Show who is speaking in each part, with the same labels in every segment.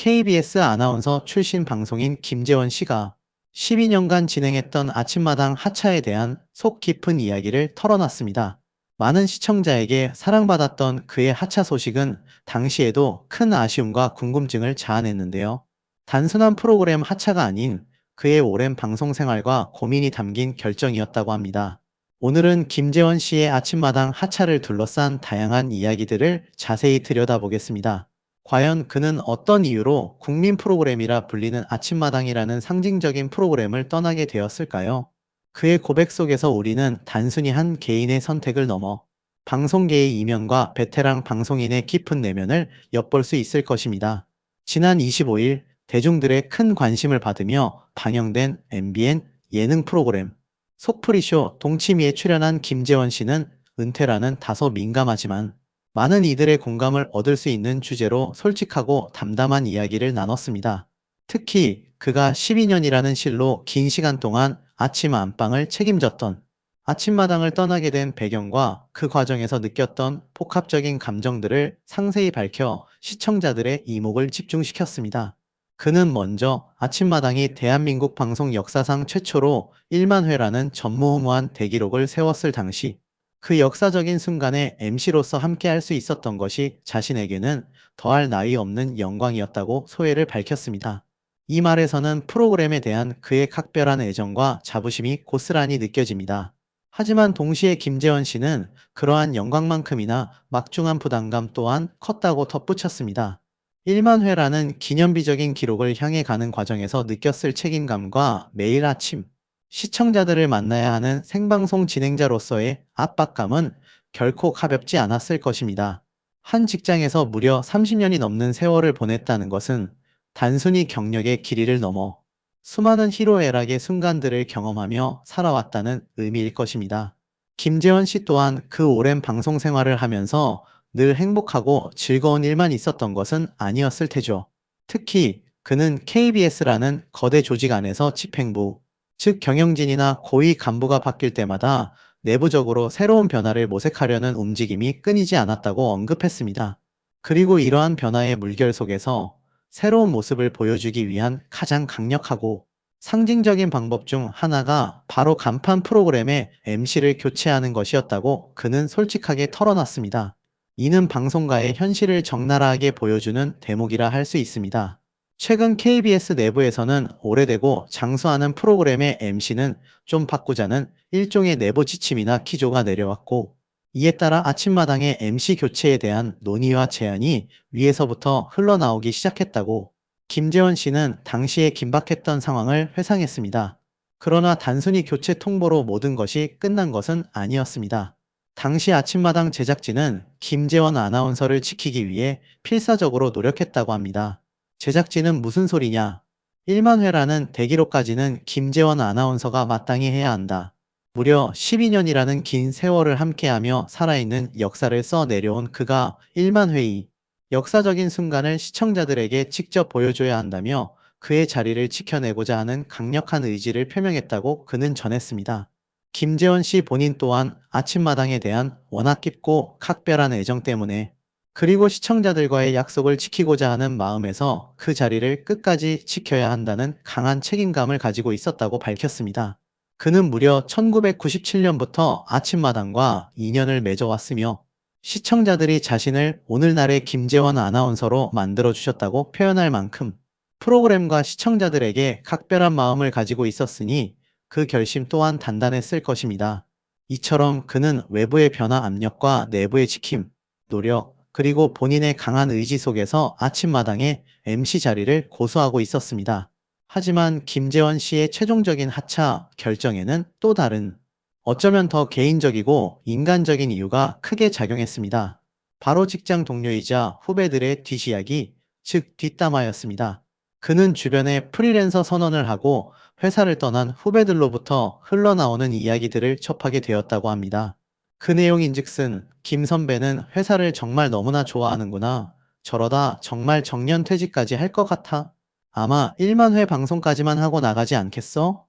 Speaker 1: KBS 아나운서 출신 방송인 김재원 씨가 12년간 진행했던 아침마당 하차에 대한 속 깊은 이야기를 털어놨습니다. 많은 시청자에게 사랑받았던 그의 하차 소식은 당시에도 큰 아쉬움과 궁금증을 자아냈는데요. 단순한 프로그램 하차가 아닌 그의 오랜 방송 생활과 고민이 담긴 결정이었다고 합니다. 오늘은 김재원 씨의 아침마당 하차를 둘러싼 다양한 이야기들을 자세히 들여다보겠습니다. 과연 그는 어떤 이유로 국민 프로그램이라 불리는 아침마당이라는 상징적인 프로그램을 떠나게 되었을까요? 그의 고백 속에서 우리는 단순히 한 개인의 선택을 넘어 방송계의 이면과 베테랑 방송인의 깊은 내면을 엿볼 수 있을 것입니다. 지난 25일 대중들의 큰 관심을 받으며 방영된 MBN 예능 프로그램 속풀이쇼 동치미에 출연한 김재원 씨는 은퇴라는 다소 민감하지만 많은 이들의 공감을 얻을 수 있는 주제로 솔직하고 담담한 이야기를 나눴습니다. 특히 그가 12년이라는 실로 긴 시간 동안 아침 안방을 책임졌던 아침마당을 떠나게 된 배경과 그 과정에서 느꼈던 복합적인 감정들을 상세히 밝혀 시청자들의 이목을 집중시켰습니다. 그는 먼저 아침마당이 대한민국 방송 역사상 최초로 1만 회라는 전무후무한 대기록을 세웠을 당시 그 역사적인 순간에 MC로서 함께할 수 있었던 것이 자신에게는 더할 나위 없는 영광이었다고 소회를 밝혔습니다. 이 말에서는 프로그램에 대한 그의 각별한 애정과 자부심이 고스란히 느껴집니다. 하지만 동시에 김재원 씨는 그러한 영광만큼이나 막중한 부담감 또한 컸다고 덧붙였습니다. 1만 회라는 기념비적인 기록을 향해 가는 과정에서 느꼈을 책임감과 매일 아침 시청자들을 만나야 하는 생방송 진행자로서의 압박감은 결코 가볍지 않았을 것입니다. 한 직장에서 무려 30년이 넘는 세월을 보냈다는 것은 단순히 경력의 길이를 넘어 수많은 희로애락의 순간들을 경험하며 살아왔다는 의미일 것입니다. 김재원 씨 또한 그 오랜 방송 생활을 하면서 늘 행복하고 즐거운 일만 있었던 것은 아니었을 테죠. 특히 그는 KBS라는 거대 조직 안에서 집행부, 즉 경영진이나 고위 간부가 바뀔 때마다 내부적으로 새로운 변화를 모색하려는 움직임이 끊이지 않았다고 언급했습니다. 그리고 이러한 변화의 물결 속에서 새로운 모습을 보여주기 위한 가장 강력하고 상징적인 방법 중 하나가 바로 간판 프로그램의 MC를 교체하는 것이었다고 그는 솔직하게 털어놨습니다. 이는 방송가의 현실을 적나라하게 보여주는 대목이라 할 수 있습니다. 최근 KBS 내부에서는 오래되고 장수하는 프로그램의 MC는 좀 바꾸자는 일종의 내부 지침이나 기조가 내려왔고, 이에 따라 아침마당의 MC 교체에 대한 논의와 제안이 위에서부터 흘러나오기 시작했다고 김재원 씨는 당시에 긴박했던 상황을 회상했습니다. 그러나 단순히 교체 통보로 모든 것이 끝난 것은 아니었습니다. 당시 아침마당 제작진은 김재원 아나운서를 지키기 위해 필사적으로 노력했다고 합니다. 제작진은 무슨 소리냐? 1만 회라는 대기록까지는 김재원 아나운서가 마땅히 해야 한다. 무려 12년이라는 긴 세월을 함께하며 살아있는 역사를 써내려온 그가 1만 회의, 역사적인 순간을 시청자들에게 직접 보여줘야 한다며 그의 자리를 지켜내고자 하는 강력한 의지를 표명했다고 그는 전했습니다. 김재원 씨 본인 또한 아침마당에 대한 워낙 깊고 각별한 애정 때문에 그리고 시청자들과의 약속을 지키고자 하는 마음에서 그 자리를 끝까지 지켜야 한다는 강한 책임감을 가지고 있었다고 밝혔습니다. 그는 무려 1997년부터 아침마당과 인연을 맺어왔으며 시청자들이 자신을 오늘날의 김재원 아나운서로 만들어주셨다고 표현할 만큼 프로그램과 시청자들에게 각별한 마음을 가지고 있었으니 그 결심 또한 단단했을 것입니다. 이처럼 그는 외부의 변화 압력과 내부의 지킴, 노력, 그리고 본인의 강한 의지 속에서 아침마당의 MC 자리를 고수하고 있었습니다. 하지만 김재원 씨의 최종적인 하차 결정에는 또 다른, 어쩌면 더 개인적이고 인간적인 이유가 크게 작용했습니다. 바로 직장 동료이자 후배들의 뒷이야기, 즉 뒷담화였습니다. 그는 주변에 프리랜서 선언을 하고 회사를 떠난 후배들로부터 흘러나오는 이야기들을 접하게 되었다고 합니다. 그 내용인즉슨 김 선배는 회사를 정말 너무나 좋아하는구나. 저러다 정말 정년퇴직까지 할 것 같아. 아마 1만 회 방송까지만 하고 나가지 않겠어?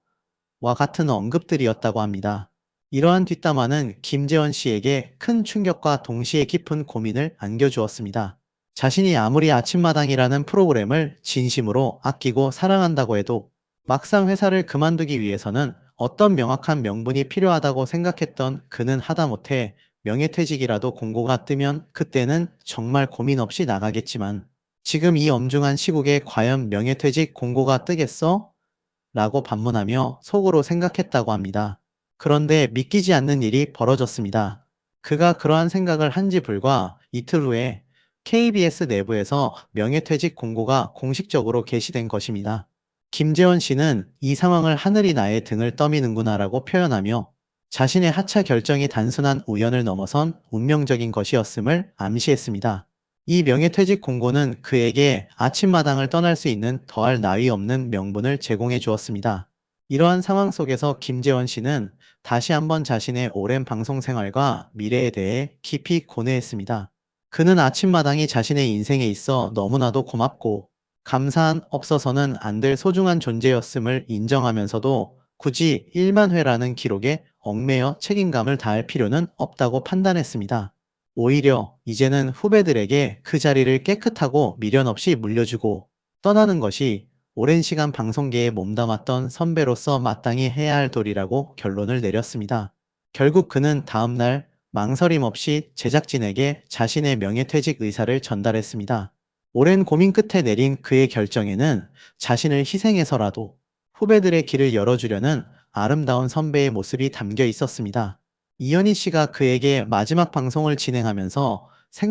Speaker 1: 와 같은 언급들이었다고 합니다. 이러한 뒷담화는 김재원 씨에게 큰 충격과 동시에 깊은 고민을 안겨주었습니다. 자신이 아무리 아침마당이라는 프로그램을 진심으로 아끼고 사랑한다고 해도 막상 회사를 그만두기 위해서는 어떤 명확한 명분이 필요하다고 생각했던 그는 하다못해 명예퇴직이라도 공고가 뜨면 그때는 정말 고민 없이 나가겠지만 지금 이 엄중한 시국에 과연 명예퇴직 공고가 뜨겠어? 라고 반문하며 속으로 생각했다고 합니다. 그런데 믿기지 않는 일이 벌어졌습니다. 그가 그러한 생각을 한 지 불과 이틀 후에 KBS 내부에서 명예퇴직 공고가 공식적으로 게시된 것입니다. 김재원 씨는 이 상황을 하늘이 나의 등을 떠미는구나라고 표현하며 자신의 하차 결정이 단순한 우연을 넘어선 운명적인 것이었음을 암시했습니다. 이 명예퇴직 공고는 그에게 아침마당을 떠날 수 있는 더할 나위 없는 명분을 제공해 주었습니다. 이러한 상황 속에서 김재원 씨는 다시 한번 자신의 오랜 방송 생활과 미래에 대해 깊이 고뇌했습니다. 그는 아침마당이 자신의 인생에 있어 너무나도 고맙고 감사한 없어서는 안 될 소중한 존재였음을 인정하면서도 굳이 1만 회라는 기록에 얽매여 책임감을 다할 필요는 없다고 판단했습니다. 오히려 이제는 후배들에게 그 자리를 깨끗하고 미련 없이 물려주고 떠나는 것이 오랜 시간 방송계에 몸담았던 선배로서 마땅히 해야 할 도리라고 결론을 내렸습니다. 결국 그는 다음날 망설임 없이 제작진에게 자신의 명예퇴직 의사를 전달했습니다. 오랜 고민 끝에 내린 그의 결정에는 자신을 희생해서라도 후배들의 길을 열어주려는 아름다운 선배의 모습이 담겨 있었습니다. 이현희 씨가 그에게 마지막 방송을 진행하면서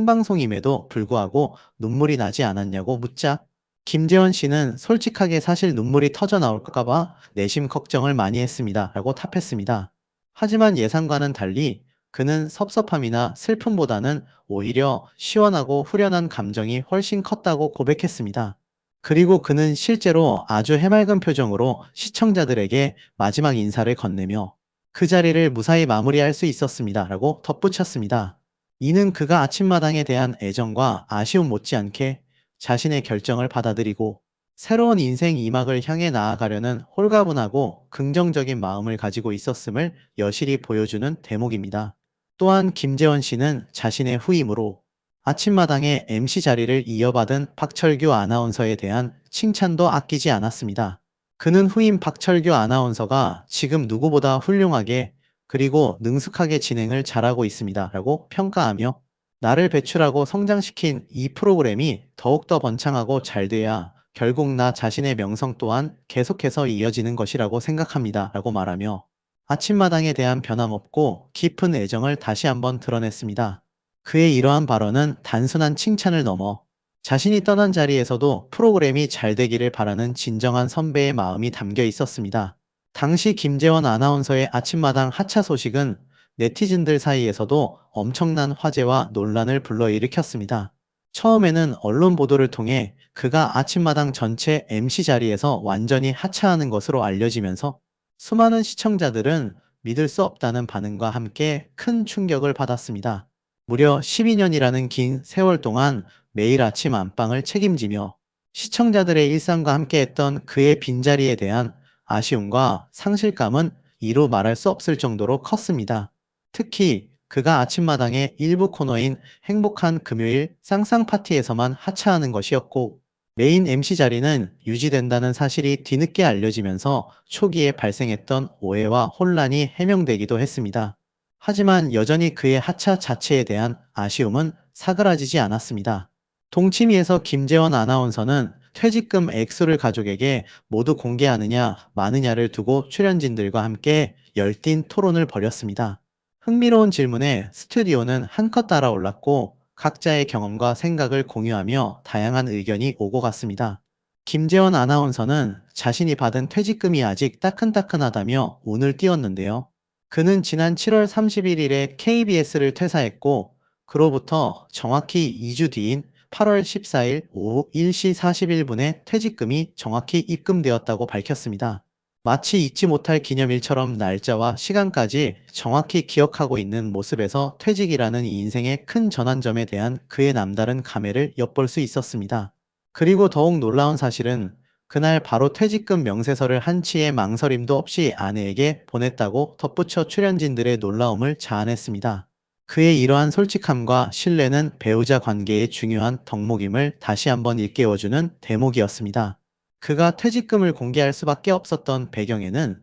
Speaker 1: 생방송임에도 불구하고 눈물이 나지 않았냐고 묻자 김재원 씨는 솔직하게 사실 눈물이 터져 나올까봐 내심 걱정을 많이 했습니다. 라고 답했습니다. 하지만 예상과는 달리 그는 섭섭함이나 슬픔보다는 오히려 시원하고 후련한 감정이 훨씬 컸다고 고백했습니다. 그리고 그는 실제로 아주 해맑은 표정으로 시청자들에게 마지막 인사를 건네며 그 자리를 무사히 마무리할 수 있었습니다. 라고 덧붙였습니다. 이는 그가 아침마당에 대한 애정과 아쉬움 못지않게 자신의 결정을 받아들이고 새로운 인생 2막을 향해 나아가려는 홀가분하고 긍정적인 마음을 가지고 있었음을 여실히 보여주는 대목입니다. 또한 김재원 씨는 자신의 후임으로 아침마당의 MC 자리를 이어받은 박철규 아나운서에 대한 칭찬도 아끼지 않았습니다. 그는 후임 박철규 아나운서가 지금 누구보다 훌륭하게 그리고 능숙하게 진행을 잘하고 있습니다. 라고 평가하며 나를 배출하고 성장시킨 이 프로그램이 더욱더 번창하고 잘 돼야 결국 나 자신의 명성 또한 계속해서 이어지는 것이라고 생각합니다. 라고 말하며 아침마당에 대한 변함없고 깊은 애정을 다시 한번 드러냈습니다. 그의 이러한 발언은 단순한 칭찬을 넘어 자신이 떠난 자리에서도 프로그램이 잘 되기를 바라는 진정한 선배의 마음이 담겨 있었습니다. 당시 김재원 아나운서의 아침마당 하차 소식은 네티즌들 사이에서도 엄청난 화제와 논란을 불러일으켰습니다. 처음에는 언론 보도를 통해 그가 아침마당 전체 MC 자리에서 완전히 하차하는 것으로 알려지면서 수많은 시청자들은 믿을 수 없다는 반응과 함께 큰 충격을 받았습니다. 무려 12년이라는 긴 세월 동안 매일 아침 안방을 책임지며 시청자들의 일상과 함께했던 그의 빈자리에 대한 아쉬움과 상실감은 이루 말할 수 없을 정도로 컸습니다. 특히 그가 아침마당의 일부 코너인 행복한 금요일 쌍쌍 파티에서만 하차하는 것이었고 메인 MC 자리는 유지된다는 사실이 뒤늦게 알려지면서 초기에 발생했던 오해와 혼란이 해명되기도 했습니다. 하지만 여전히 그의 하차 자체에 대한 아쉬움은 사그라지지 않았습니다. 동치미에서 김재원 아나운서는 퇴직금 액수를 가족에게 모두 공개하느냐 마느냐를 두고 출연진들과 함께 열띤 토론을 벌였습니다. 흥미로운 질문에 스튜디오는 한껏 달아올랐고 각자의 경험과 생각을 공유하며 다양한 의견이 오고 갔습니다. 김재원 아나운서는 자신이 받은 퇴직금이 아직 따끈따끈하다며 운을 띄웠는데요. 그는 지난 7월 31일에 KBS를 퇴사했고 그로부터 정확히 2주 뒤인 8월 14일 오후 1시 41분에 퇴직금이 정확히 입금되었다고 밝혔습니다. 마치 잊지 못할 기념일처럼 날짜와 시간까지 정확히 기억하고 있는 모습에서 퇴직이라는 인생의 큰 전환점에 대한 그의 남다른 감회를 엿볼 수 있었습니다. 그리고 더욱 놀라운 사실은 그날 바로 퇴직금 명세서를 한치의 망설임도 없이 아내에게 보냈다고 덧붙여 출연진들의 놀라움을 자아냈습니다. 그의 이러한 솔직함과 신뢰는 배우자 관계의 중요한 덕목임을 다시 한번 일깨워주는 대목이었습니다. 그가 퇴직금을 공개할 수밖에 없었던 배경에는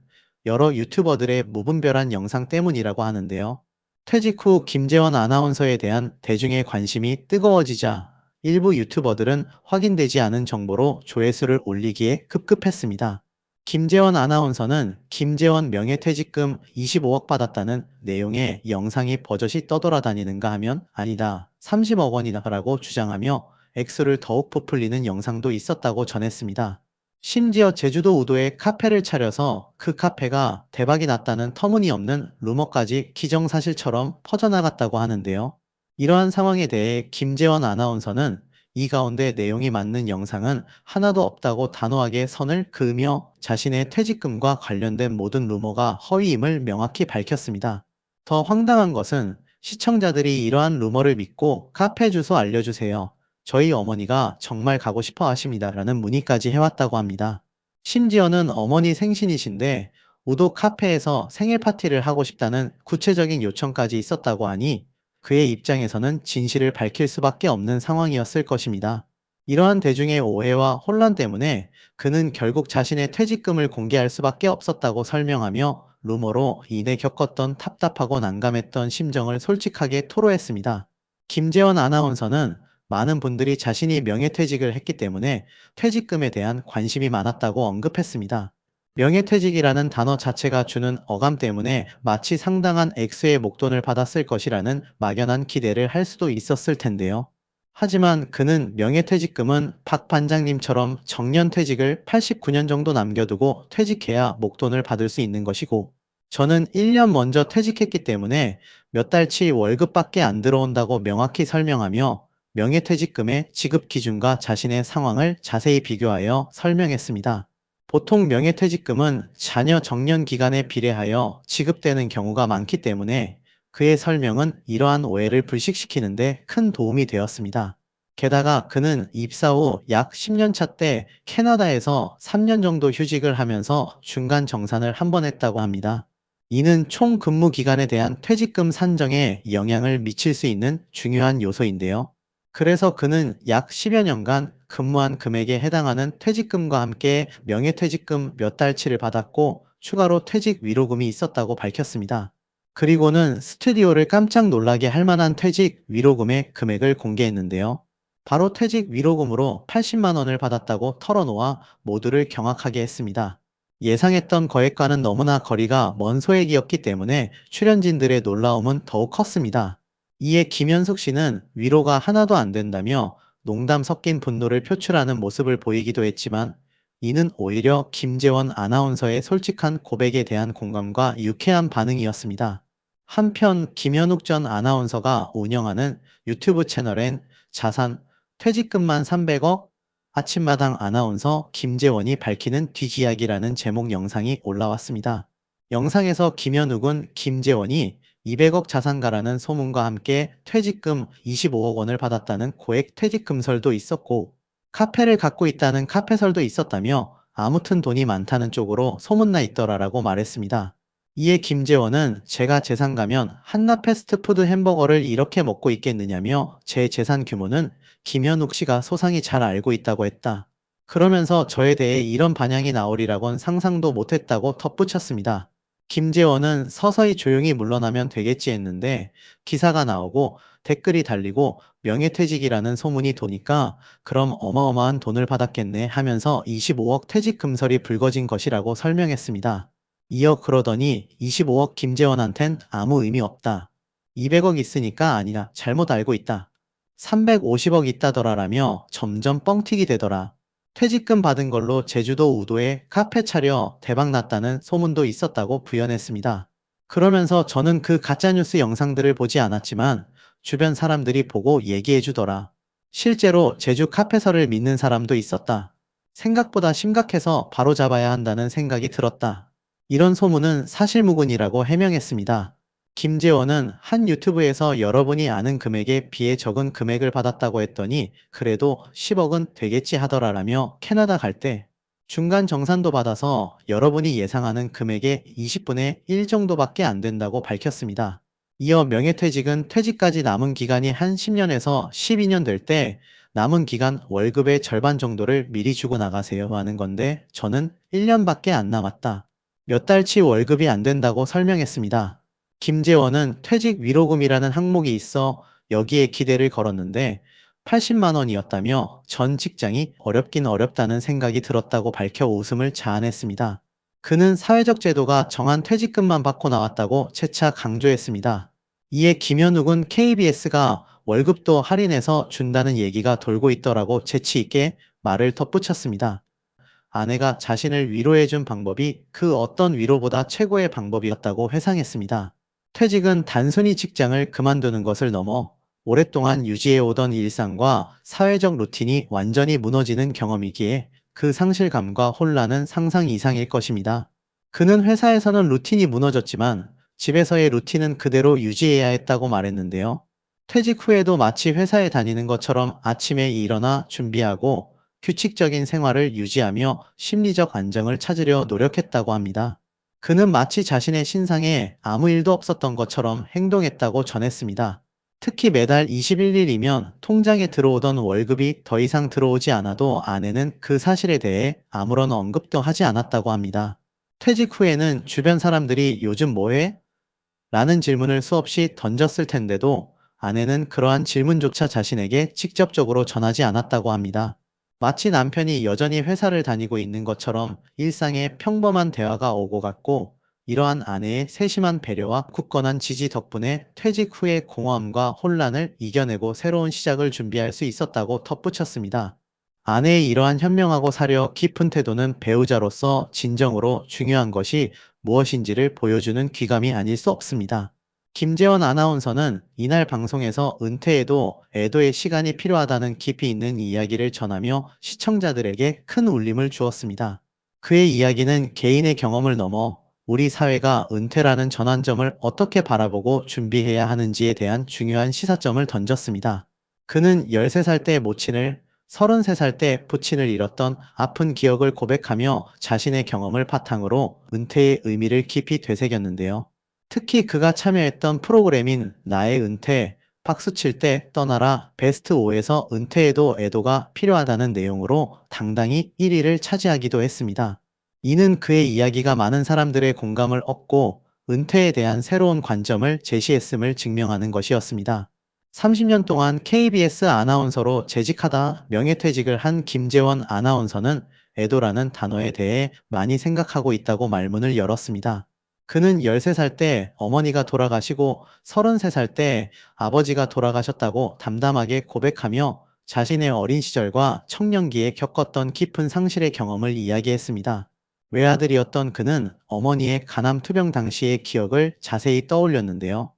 Speaker 1: 여러 유튜버들의 무분별한 영상 때문이라고 하는데요. 퇴직 후 김재원 아나운서에 대한 대중의 관심이 뜨거워지자 일부 유튜버들은 확인되지 않은 정보로 조회수를 올리기에 급급했습니다. 김재원 아나운서는 김재원 명예퇴직금 25억 받았다는 내용의 영상이 버젓이 떠돌아다니는가 하면 아니다, 30억 원이다라고 주장하며 액수를 더욱 부풀리는 영상도 있었다고 전했습니다. 심지어 제주도 우도에 카페를 차려서 그 카페가 대박이 났다는 터무니없는 루머까지 기정사실처럼 퍼져나갔다고 하는데요. 이러한 상황에 대해 김재원 아나운서는 이 가운데 내용이 맞는 영상은 하나도 없다고 단호하게 선을 그으며 자신의 퇴직금과 관련된 모든 루머가 허위임을 명확히 밝혔습니다. 더 황당한 것은 시청자들이 이러한 루머를 믿고 카페 주소 알려주세요, 저희 어머니가 정말 가고 싶어 하십니다라는 문의까지 해왔다고 합니다. 심지어는 어머니 생신이신데 우도 카페에서 생일 파티를 하고 싶다는 구체적인 요청까지 있었다고 하니 그의 입장에서는 진실을 밝힐 수밖에 없는 상황이었을 것입니다. 이러한 대중의 오해와 혼란 때문에 그는 결국 자신의 퇴직금을 공개할 수밖에 없었다고 설명하며 루머로 인해 겪었던 답답하고 난감했던 심정을 솔직하게 토로했습니다. 김재원 아나운서는 많은 분들이 자신이 명예퇴직을 했기 때문에 퇴직금에 대한 관심이 많았다고 언급했습니다. 명예퇴직이라는 단어 자체가 주는 어감 때문에 마치 상당한 액수의 목돈을 받았을 것이라는 막연한 기대를 할 수도 있었을 텐데요. 하지만 그는 명예퇴직금은 박 반장님처럼 정년퇴직을 89년 정도 남겨두고 퇴직해야 목돈을 받을 수 있는 것이고, 저는 1년 먼저 퇴직했기 때문에 몇 달치 월급밖에 안 들어온다고 명확히 설명하며 명예퇴직금의 지급 기준과 자신의 상황을 자세히 비교하여 설명했습니다. 보통 명예퇴직금은 자녀 정년 기간에 비례하여 지급되는 경우가 많기 때문에 그의 설명은 이러한 오해를 불식시키는데 큰 도움이 되었습니다. 게다가 그는 입사 후 약 10년 차 때 캐나다에서 3년 정도 휴직을 하면서 중간 정산을 한 번 했다고 합니다. 이는 총 근무 기간에 대한 퇴직금 산정에 영향을 미칠 수 있는 중요한 요소인데요. 그래서 그는 약 10여 년간 근무한 금액에 해당하는 퇴직금과 함께 명예퇴직금 몇 달치를 받았고 추가로 퇴직 위로금이 있었다고 밝혔습니다. 그리고는 스튜디오를 깜짝 놀라게 할 만한 퇴직 위로금의 금액을 공개했는데요. 바로 퇴직 위로금으로 80만 원을 받았다고 털어놓아 모두를 경악하게 했습니다. 예상했던 거액과는 너무나 거리가 먼 소액이었기 때문에 출연진들의 놀라움은 더욱 컸습니다. 이에 김현숙 씨는 위로가 하나도 안 된다며 농담 섞인 분노를 표출하는 모습을 보이기도 했지만, 이는 오히려 김재원 아나운서의 솔직한 고백에 대한 공감과 유쾌한 반응이었습니다. 한편 김현욱 전 아나운서가 운영하는 유튜브 채널엔 자산, 퇴직금만 300억, 아침마당 아나운서 김재원이 밝히는 뒷이야기라는 제목 영상이 올라왔습니다. 영상에서 김현욱은 김재원이 200억 자산가라는 소문과 함께 퇴직금 25억 원을 받았다는 고액 퇴직금설도 있었고, 카페를 갖고 있다는 카페설도 있었다며 아무튼 돈이 많다는 쪽으로 소문나 있더라라고 말했습니다. 이에 김재원은 제가 재산 가면 한낱 패스트푸드 햄버거를 이렇게 먹고 있겠느냐며 제 재산 규모는 김현욱 씨가 소상히 잘 알고 있다고 했다. 그러면서 저에 대해 이런 반향이 나오리라곤 상상도 못했다고 덧붙였습니다. 김재원은 서서히 조용히 물러나면 되겠지 했는데 기사가 나오고 댓글이 달리고 명예퇴직이라는 소문이 도니까 그럼 어마어마한 돈을 받았겠네 하면서 25억 퇴직 금설이 불거진 것이라고 설명했습니다. 이어 그러더니 25억 김재원한텐 아무 의미 없다, 200억 있으니까 아니라 잘못 알고 있다, 350억 있다더라라며 점점 뻥튀기 되더라. 퇴직금 받은 걸로 제주도 우도에 카페 차려 대박났다는 소문도 있었다고 부연했습니다. 그러면서 저는 그 가짜뉴스 영상들을 보지 않았지만 주변 사람들이 보고 얘기해 주더라. 실제로 제주 카페설을 믿는 사람도 있었다. 생각보다 심각해서 바로잡아야 한다는 생각이 들었다. 이런 소문은 사실무근이라고 해명했습니다. 김재원은 한 유튜브에서 여러분이 아는 금액에 비해 적은 금액을 받았다고 했더니 그래도 10억은 되겠지 하더라라며 캐나다 갈 때 중간 정산도 받아서 여러분이 예상하는 금액의 20분의 1 정도밖에 안 된다고 밝혔습니다. 이어 명예퇴직은 퇴직까지 남은 기간이 한 10년에서 12년 될 때 남은 기간 월급의 절반 정도를 미리 주고 나가세요 하는 건데 저는 1년밖에 안 남았다. 몇 달치 월급이 안 된다고 설명했습니다. 김재원은 퇴직 위로금이라는 항목이 있어 여기에 기대를 걸었는데 80만 원이었다며 전 직장이 어렵긴 어렵다는 생각이 들었다고 밝혀 웃음을 자아냈습니다. 그는 사회적 제도가 정한 퇴직금만 받고 나왔다고 재차 강조했습니다. 이에 김현욱은 KBS가 월급도 할인해서 준다는 얘기가 돌고 있더라고 재치 있게 말을 덧붙였습니다. 아내가 자신을 위로해준 방법이 그 어떤 위로보다 최고의 방법이었다고 회상했습니다. 퇴직은 단순히 직장을 그만두는 것을 넘어 오랫동안 유지해오던 일상과 사회적 루틴이 완전히 무너지는 경험이기에 그 상실감과 혼란은 상상 이상일 것입니다. 그는 회사에서는 루틴이 무너졌지만 집에서의 루틴은 그대로 유지해야 했다고 말했는데요. 퇴직 후에도 마치 회사에 다니는 것처럼 아침에 일어나 준비하고 규칙적인 생활을 유지하며 심리적 안정을 찾으려 노력했다고 합니다. 그는 마치 자신의 신상에 아무 일도 없었던 것처럼 행동했다고 전했습니다. 특히 매달 21일이면 통장에 들어오던 월급이 더 이상 들어오지 않아도 아내는 그 사실에 대해 아무런 언급도 하지 않았다고 합니다. 퇴직 후에는 주변 사람들이 요즘 뭐해? 라는 질문을 수없이 던졌을 텐데도 아내는 그러한 질문조차 자신에게 직접적으로 전하지 않았다고 합니다. 마치 남편이 여전히 회사를 다니고 있는 것처럼 일상에 평범한 대화가 오고 갔고, 이러한 아내의 세심한 배려와 굳건한 지지 덕분에 퇴직 후의 공허함과 혼란을 이겨내고 새로운 시작을 준비할 수 있었다고 덧붙였습니다. 아내의 이러한 현명하고 사려 깊은 태도는 배우자로서 진정으로 중요한 것이 무엇인지를 보여주는 귀감이 아닐 수 없습니다. 김재원 아나운서는 이날 방송에서 은퇴에도 애도의 시간이 필요하다는 깊이 있는 이야기를 전하며 시청자들에게 큰 울림을 주었습니다. 그의 이야기는 개인의 경험을 넘어 우리 사회가 은퇴라는 전환점을 어떻게 바라보고 준비해야 하는지에 대한 중요한 시사점을 던졌습니다. 그는 13살 때 모친을 33살 때 부친을 잃었던 아픈 기억을 고백하며 자신의 경험을 바탕으로 은퇴의 의미를 깊이 되새겼는데요. 특히 그가 참여했던 프로그램인 나의 은퇴, 박수 칠 때 떠나라 베스트 5에서 은퇴에도 애도가 필요하다는 내용으로 당당히 1위를 차지하기도 했습니다. 이는 그의 이야기가 많은 사람들의 공감을 얻고 은퇴에 대한 새로운 관점을 제시했음을 증명하는 것이었습니다. 30년 동안 KBS 아나운서로 재직하다 명예퇴직을 한 김재원 아나운서는 애도라는 단어에 대해 많이 생각하고 있다고 말문을 열었습니다. 그는 13살 때 어머니가 돌아가시고 33살 때 아버지가 돌아가셨다고 담담하게 고백하며 자신의 어린 시절과 청년기에 겪었던 깊은 상실의 경험을 이야기했습니다. 외아들이었던 그는 어머니의 간암 투병 당시의 기억을 자세히 떠올렸는데요.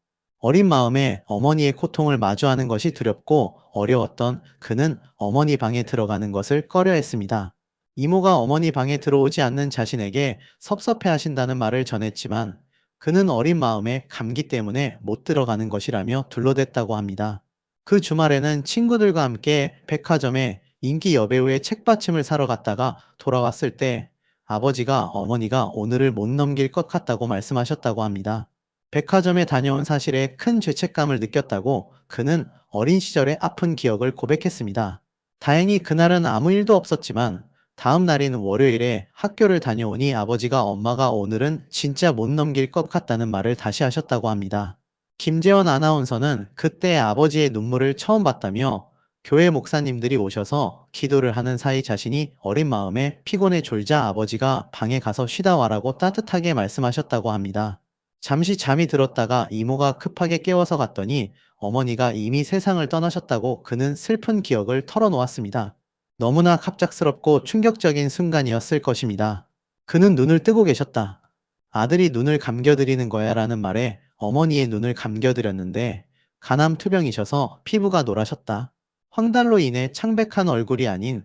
Speaker 1: 어린 마음에 어머니의 고통을 마주하는 것이 두렵고 어려웠던 그는 어머니 방에 들어가는 것을 꺼려했습니다. 이모가 어머니 방에 들어오지 않는 자신에게 섭섭해 하신다는 말을 전했지만 그는 어린 마음에 감기 때문에 못 들어가는 것이라며 둘러댔다고 합니다. 그 주말에는 친구들과 함께 백화점에 인기 여배우의 책받침을 사러 갔다가 돌아왔을 때 아버지가 어머니가 오늘을 못 넘길 것 같다고 말씀하셨다고 합니다. 백화점에 다녀온 사실에 큰 죄책감을 느꼈다고 그는 어린 시절의 아픈 기억을 고백했습니다. 다행히 그날은 아무 일도 없었지만 다음 날인 월요일에 학교를 다녀오니 아버지가 엄마가 오늘은 진짜 못 넘길 것 같다는 말을 다시 하셨다고 합니다. 김재원 아나운서는 그때 아버지의 눈물을 처음 봤다며 교회 목사님들이 오셔서 기도를 하는 사이 자신이 어린 마음에 피곤해 졸자 아버지가 방에 가서 쉬다 와라고 따뜻하게 말씀하셨다고 합니다. 잠시 잠이 들었다가 이모가 급하게 깨워서 갔더니 어머니가 이미 세상을 떠나셨다고 그는 슬픈 기억을 털어놓았습니다. 너무나 갑작스럽고 충격적인 순간이었을 것입니다. 그는 눈을 뜨고 계셨다. 아들이 눈을 감겨드리는 거야 라는 말에 어머니의 눈을 감겨드렸는데 간암 투병이셔서 피부가 노라셨다. 황달로 인해 창백한 얼굴이 아닌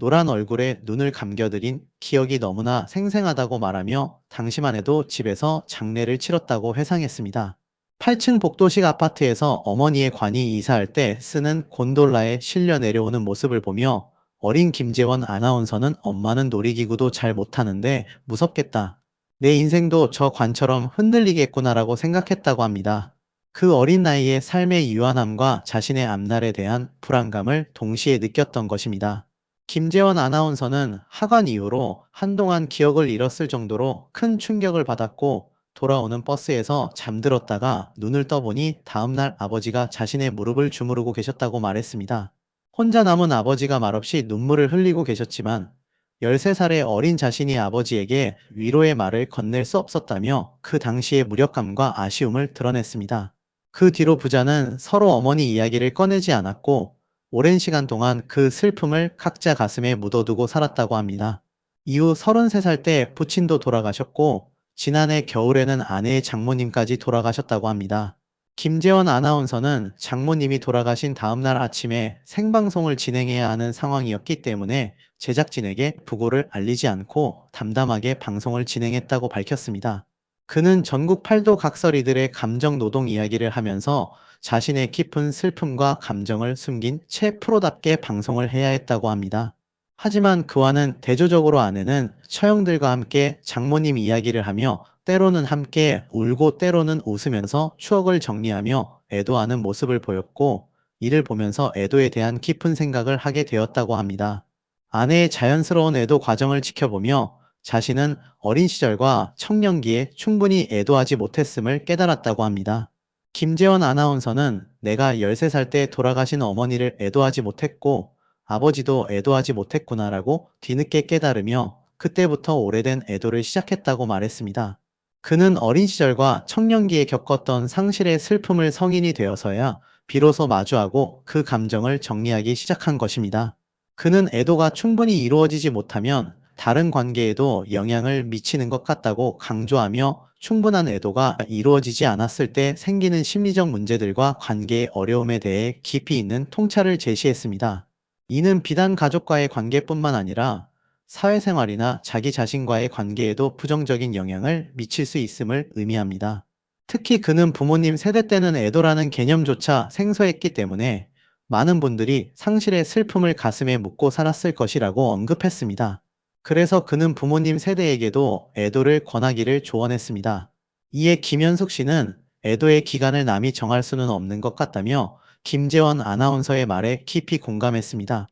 Speaker 1: 노란 얼굴에 눈을 감겨드린 기억이 너무나 생생하다고 말하며 당시만 해도 집에서 장례를 치렀다고 회상했습니다. 8층 복도식 아파트에서 어머니의 관이 이사할 때 쓰는 곤돌라에 실려 내려오는 모습을 보며 어린 김재원 아나운서는 엄마는 놀이기구도 잘 못하는데 무섭겠다. 내 인생도 저 관처럼 흔들리겠구나라고 생각했다고 합니다. 그 어린 나이에 삶의 유한함과 자신의 앞날에 대한 불안감을 동시에 느꼈던 것입니다. 김재원 아나운서는 하관 이후로 한동안 기억을 잃었을 정도로 큰 충격을 받았고, 돌아오는 버스에서 잠들었다가 눈을 떠보니 다음날 아버지가 자신의 무릎을 주무르고 계셨다고 말했습니다. 혼자 남은 아버지가 말없이 눈물을 흘리고 계셨지만, 13살의 어린 자신이 아버지에게 위로의 말을 건넬 수 없었다며 그 당시의 무력감과 아쉬움을 드러냈습니다. 그 뒤로 부자는 서로 어머니 이야기를 꺼내지 않았고, 오랜 시간 동안 그 슬픔을 각자 가슴에 묻어두고 살았다고 합니다. 이후 33살 때 부친도 돌아가셨고, 지난해 겨울에는 아내의 장모님까지 돌아가셨다고 합니다. 김재원 아나운서는 장모님이 돌아가신 다음날 아침에 생방송을 진행해야 하는 상황이었기 때문에 제작진에게 부고를 알리지 않고 담담하게 방송을 진행했다고 밝혔습니다. 그는 전국 팔도 각설이들의 감정 노동 이야기를 하면서 자신의 깊은 슬픔과 감정을 숨긴 채 프로답게 방송을 해야 했다고 합니다. 하지만 그와는 대조적으로 아내는 처형들과 함께 장모님 이야기를 하며 때로는 함께 울고 때로는 웃으면서 추억을 정리하며 애도하는 모습을 보였고, 이를 보면서 애도에 대한 깊은 생각을 하게 되었다고 합니다. 아내의 자연스러운 애도 과정을 지켜보며 자신은 어린 시절과 청년기에 충분히 애도하지 못했음을 깨달았다고 합니다. 김재원 아나운서는 내가 13살 때 돌아가신 어머니를 애도하지 못했고 아버지도 애도하지 못했구나라고 뒤늦게 깨달으며 그때부터 오래된 애도를 시작했다고 말했습니다. 그는 어린 시절과 청년기에 겪었던 상실의 슬픔을 성인이 되어서야 비로소 마주하고 그 감정을 정리하기 시작한 것입니다. 그는 애도가 충분히 이루어지지 못하면 다른 관계에도 영향을 미치는 것 같다고 강조하며 충분한 애도가 이루어지지 않았을 때 생기는 심리적 문제들과 관계의 어려움에 대해 깊이 있는 통찰을 제시했습니다. 이는 비단 가족과의 관계뿐만 아니라 사회생활이나 자기 자신과의 관계에도 부정적인 영향을 미칠 수 있음을 의미합니다. 특히 그는 부모님 세대 때는 애도라는 개념조차 생소했기 때문에 많은 분들이 상실의 슬픔을 가슴에 묻고 살았을 것이라고 언급했습니다. 그래서 그는 부모님 세대에게도 애도를 권하기를 조언했습니다. 이에 김현숙 씨는 애도의 기간을 남이 정할 수는 없는 것 같다며 김재원 아나운서의 말에 깊이 공감했습니다.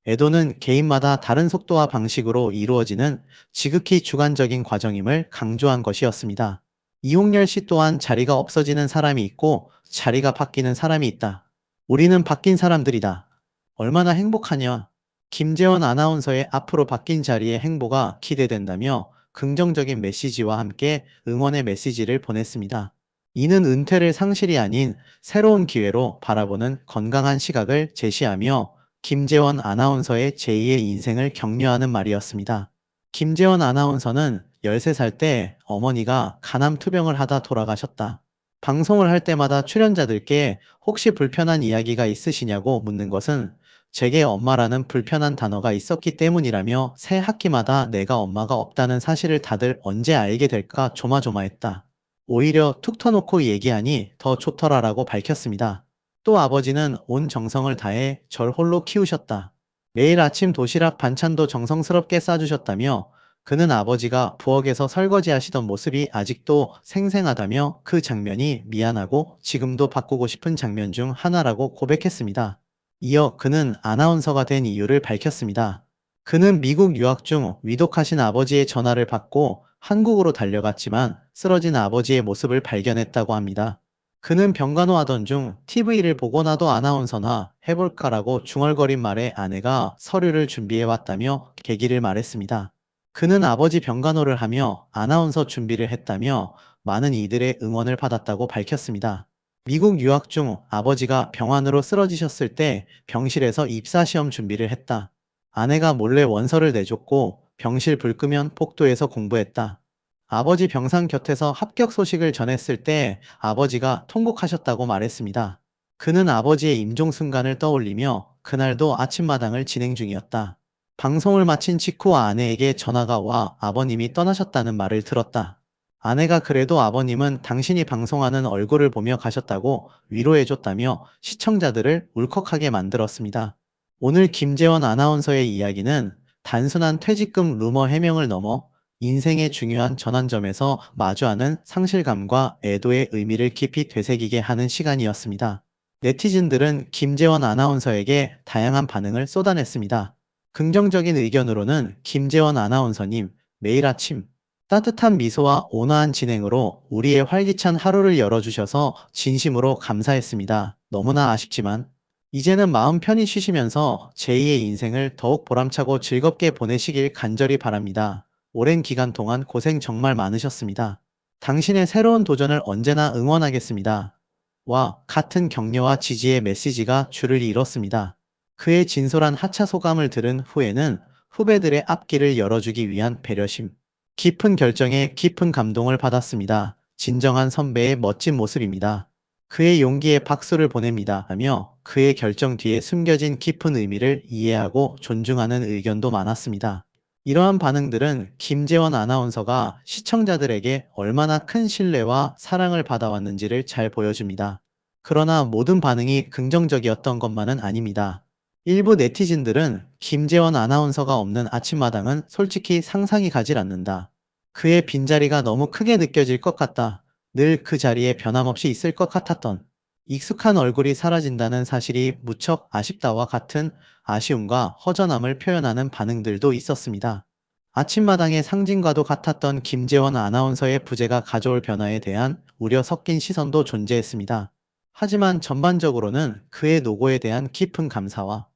Speaker 1: 애도는 개인마다 다른 속도와 방식으로 이루어지는 지극히 주관적인 과정임을 강조한 것이었습니다. 이홍렬 씨 또한 자리가 없어지는 사람이 있고 자리가 바뀌는 사람이 있다. 우리는 바뀐 사람들이다. 얼마나 행복하냐. 김재원 아나운서의 앞으로 바뀐 자리의 행보가 기대된다며 긍정적인 메시지와 함께 응원의 메시지를 보냈습니다. 이는 은퇴를 상실이 아닌 새로운 기회로 바라보는 건강한 시각을 제시하며 김재원 아나운서의 제2의 인생을 격려하는 말이었습니다. 김재원 아나운서는 13살 때 어머니가 간암 투병을 하다 돌아가셨다. 방송을 할 때마다 출연자들께 혹시 불편한 이야기가 있으시냐고 묻는 것은 제게 엄마라는 불편한 단어가 있었기 때문이라며 새 학기마다 내가 엄마가 없다는 사실을 다들 언제 알게 될까 조마조마했다. 오히려 툭 터놓고 얘기하니 더 좋더라라고 밝혔습니다. 또 아버지는 온 정성을 다해 절 홀로 키우셨다. 매일 아침 도시락 반찬도 정성스럽게 싸주셨다며 그는 아버지가 부엌에서 설거지 하시던 모습이 아직도 생생하다며 그 장면이 미안하고 지금도 바꾸고 싶은 장면 중 하나라고 고백했습니다. 이어 그는 아나운서가 된 이유를 밝혔습니다. 그는 미국 유학 중 위독하신 아버지의 전화를 받고 한국으로 달려갔지만 쓰러진 아버지의 모습을 발견했다고 합니다. 그는 병간호하던 중 TV를 보고 나도 아나운서나 해볼까라고 중얼거린 말에 아내가 서류를 준비해왔다며 계기를 말했습니다. 그는 아버지 병간호를 하며 아나운서 준비를 했다며 많은 이들의 응원을 받았다고 밝혔습니다. 미국 유학 중 아버지가 병환으로 쓰러지셨을 때 병실에서 입사시험 준비를 했다. 아내가 몰래 원서를 내줬고 병실 불 끄면 복도에서 공부했다. 아버지 병상 곁에서 합격 소식을 전했을 때 아버지가 통곡하셨다고 말했습니다. 그는 아버지의 임종 순간을 떠올리며 그날도 아침마당을 진행 중이었다. 방송을 마친 직후 아내에게 전화가 와 아버님이 떠나셨다는 말을 들었다. 아내가 그래도 아버님은 당신이 방송하는 얼굴을 보며 가셨다고 위로해줬다며 시청자들을 울컥하게 만들었습니다. 오늘 김재원 아나운서의 이야기는 단순한 퇴직금 루머 해명을 넘어 인생의 중요한 전환점에서 마주하는 상실감과 애도의 의미를 깊이 되새기게 하는 시간이었습니다. 네티즌들은 김재원 아나운서에게 다양한 반응을 쏟아냈습니다. 긍정적인 의견으로는 김재원 아나운서님, 매일 아침 따뜻한 미소와 온화한 진행으로 우리의 활기찬 하루를 열어주셔서 진심으로 감사했습니다. 너무나 아쉽지만 이제는 마음 편히 쉬시면서 제2의 인생을 더욱 보람차고 즐겁게 보내시길 간절히 바랍니다. 오랜 기간 동안 고생 정말 많으셨습니다. 당신의 새로운 도전을 언제나 응원하겠습니다. 와 같은 격려와 지지의 메시지가 줄을 이뤘습니다. 그의 진솔한 하차 소감을 들은 후에는 후배들의 앞길을 열어주기 위한 배려심, 깊은 결정에 깊은 감동을 받았습니다. 진정한 선배의 멋진 모습입니다. 그의 용기에 박수를 보냅니다 하며 그의 결정 뒤에 숨겨진 깊은 의미를 이해하고 존중하는 의견도 많았습니다. 이러한 반응들은 김재원 아나운서가 시청자들에게 얼마나 큰 신뢰와 사랑을 받아왔는지를 잘 보여줍니다. 그러나 모든 반응이 긍정적이었던 것만은 아닙니다. 일부 네티즌들은 김재원 아나운서가 없는 아침마당은 솔직히 상상이 가질 않는다. 그의 빈자리가 너무 크게 느껴질 것 같다. 늘 그 자리에 변함없이 있을 것 같았던 익숙한 얼굴이 사라진다는 사실이 무척 아쉽다와 같은 아쉬움과 허전함을 표현하는 반응들도 있었습니다. 아침마당의 상징과도 같았던 김재원 아나운서의 부재가 가져올 변화에 대한 우려 섞인 시선도 존재했습니다. 하지만 전반적으로는 그의 노고에 대한 깊은 감사와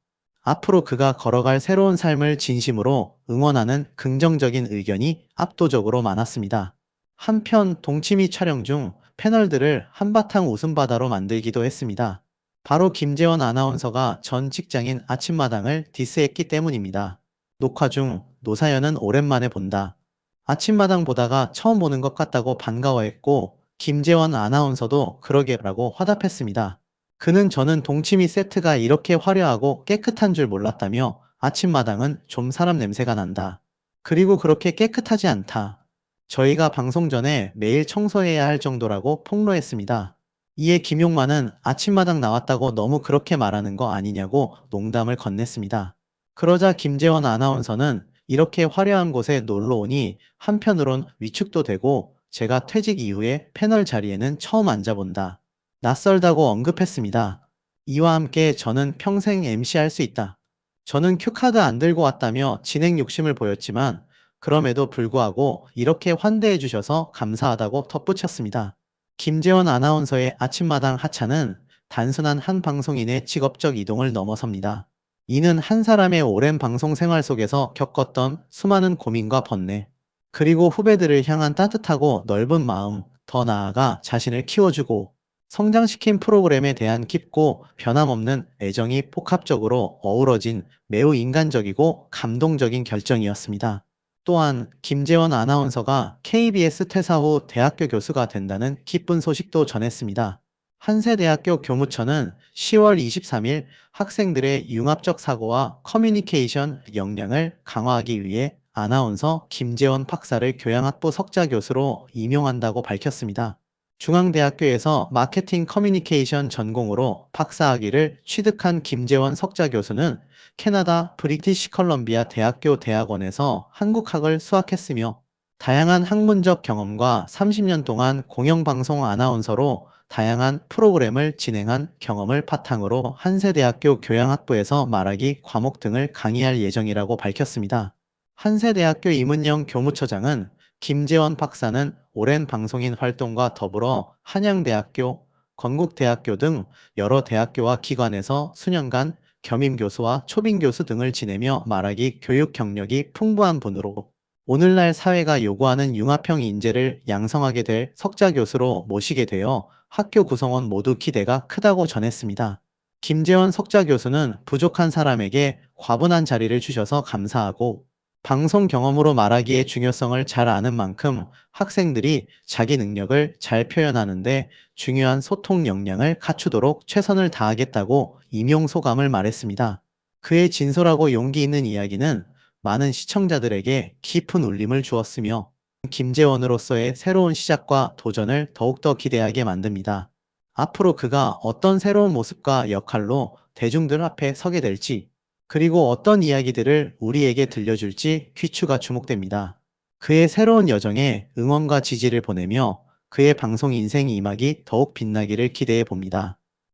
Speaker 1: 앞으로 그가 걸어갈 새로운 삶을 진심으로 응원하는 긍정적인 의견이 압도적으로 많았습니다. 한편 동치미 촬영 중 패널들을 한바탕 웃음바다로 만들기도 했습니다. 바로 김재원 아나운서가 전 직장인 아침마당을 디스했기 때문입니다. 녹화 중 노사연은 오랜만에 본다. 아침마당 보다가 처음 보는 것 같다고 반가워했고 김재원 아나운서도 그러게라고 화답했습니다. 그는 저는 동치미 세트가 이렇게 화려하고 깨끗한 줄 몰랐다며 아침마당은 좀 사람 냄새가 난다. 그리고 그렇게 깨끗하지 않다. 저희가 방송 전에 매일 청소해야 할 정도라고 폭로했습니다. 이에 김용만은 아침마당 나왔다고 너무 그렇게 말하는 거 아니냐고 농담을 건넸습니다. 그러자 김재원 아나운서는 이렇게 화려한 곳에 놀러 오니 한편으론 위축도 되고 제가 퇴직 이후에 패널 자리에는 처음 앉아본다. 낯설다고 언급했습니다. 이와 함께 저는 평생 MC할 수 있다. 저는 큐카드 안 들고 왔다며 진행 욕심을 보였지만 그럼에도 불구하고 이렇게 환대해 주셔서 감사하다고 덧붙였습니다. 김재원 아나운서의 아침마당 하차는 단순한 한 방송인의 직업적 이동을 넘어섭니다. 이는 한 사람의 오랜 방송 생활 속에서 겪었던 수많은 고민과 번뇌, 그리고 후배들을 향한 따뜻하고 넓은 마음, 더 나아가 자신을 키워주고 성장시킨 프로그램에 대한 깊고 변함없는 애정이 복합적으로 어우러진 매우 인간적이고 감동적인 결정이었습니다. 또한 김재원 아나운서가 KBS 퇴사 후 대학교 교수가 된다는 기쁜 소식도 전했습니다. 한세대학교 교무처는 10월 23일 학생들의 융합적 사고와 커뮤니케이션 역량을 강화하기 위해 아나운서 김재원 박사를 교양학부 석자 교수로 임용한다고 밝혔습니다. 중앙대학교에서 마케팅 커뮤니케이션 전공으로 박사학위를 취득한 김재원 석자 교수는 캐나다 브리티시 컬럼비아 대학교 대학원에서 한국학을 수학했으며 다양한 학문적 경험과 30년 동안 공영방송 아나운서로 다양한 프로그램을 진행한 경험을 바탕으로 한세대학교 교양학부에서 말하기 과목 등을 강의할 예정이라고 밝혔습니다. 한세대학교 임은영 교무처장은 김재원 박사는 오랜 방송인 활동과 더불어 한양대학교, 건국대학교 등 여러 대학교와 기관에서 수년간 겸임교수와 초빙교수 등을 지내며 말하기 교육 경력이 풍부한 분으로 오늘날 사회가 요구하는 융합형 인재를 양성하게 될 석자 교수로 모시게 되어 학교 구성원 모두 기대가 크다고 전했습니다. 김재원 석자 교수는 부족한 사람에게 과분한 자리를 주셔서 감사하고 방송 경험으로 말하기의 중요성을 잘 아는 만큼 학생들이 자기 능력을 잘 표현하는데 중요한 소통 역량을 갖추도록 최선을 다하겠다고 임용 소감을 말했습니다. 그의 진솔하고 용기 있는 이야기는 많은 시청자들에게 깊은 울림을 주었으며 김재원으로서의 새로운 시작과 도전을 더욱더 기대하게 만듭니다. 앞으로 그가 어떤 새로운 모습과 역할로 대중들 앞에 서게 될지, 그리고 어떤 이야기들을 우리에게 들려줄지 귀추가 주목됩니다. 그의 새로운 여정에 응원과 지지를 보내며 그의 방송 인생 이막이 더욱 빛나기를 기대해 봅니다.